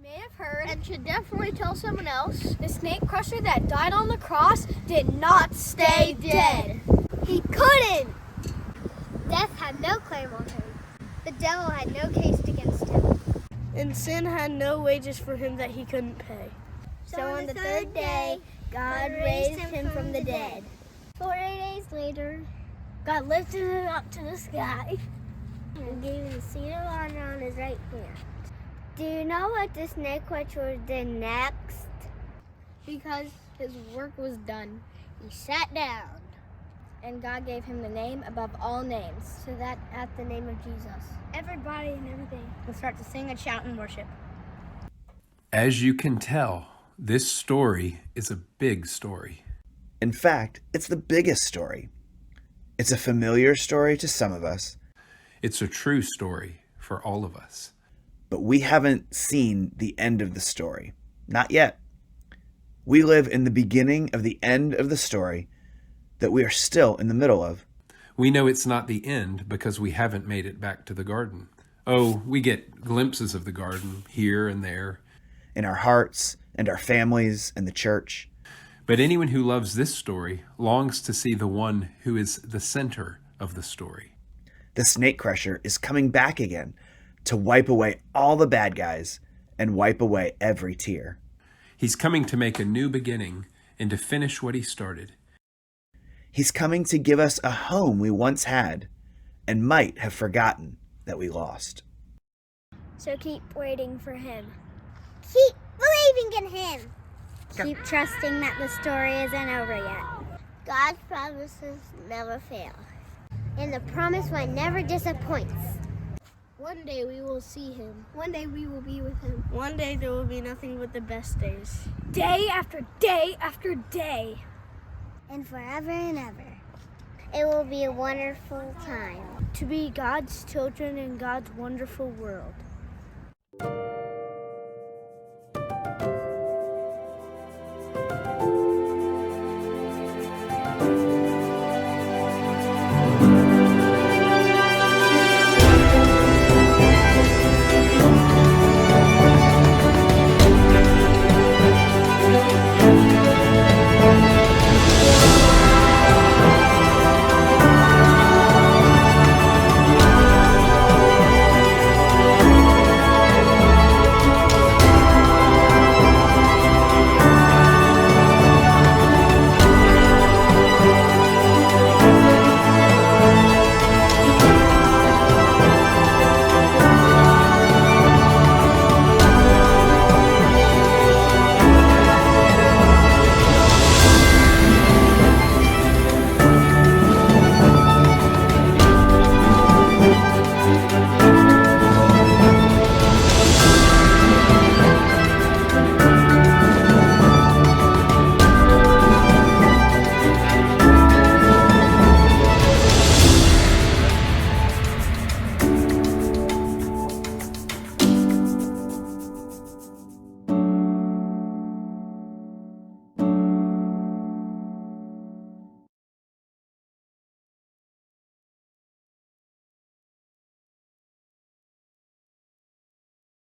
may have heard and should definitely tell someone else, the snake crusher that died on the cross did not stay dead. He couldn't. Death had no claim on him. The devil had no case against him. And sin had no wages for him that he couldn't pay. So on the third day, God raised him from the dead. 4 days later, God lifted him up to the sky and gave him the seat of honor on his right hand. Do you know what the snake crusher did next? Because his work was done, he sat down. And God gave him the name above all names, so that at the name of Jesus, everybody and everything will start to sing and shout and worship. As you can tell, this story is a big story. In fact, it's the biggest story. It's a familiar story to some of us. It's a true story for all of us. But we haven't seen the end of the story. Not yet. We live in the beginning of the end of the story that we are still in the middle of. We know it's not the end because we haven't made it back to the garden. Oh, we get glimpses of the garden here and there. In our hearts and our families and the church. But anyone who loves this story longs to see the one who is the center of the story. The snake crusher is coming back again to wipe away all the bad guys and wipe away every tear. He's coming to make a new beginning and to finish what he started. He's coming to give us a home we once had and might have forgotten that we lost. So keep waiting for him. Keep believing in him. Keep trusting that the story isn't over yet. God's promises never fail. And the promised one never disappoints. One day we will see him. One day we will be with him. One day there will be nothing but the best days. Day after day after day. And forever and ever. It will be a wonderful time to be God's children in God's wonderful world.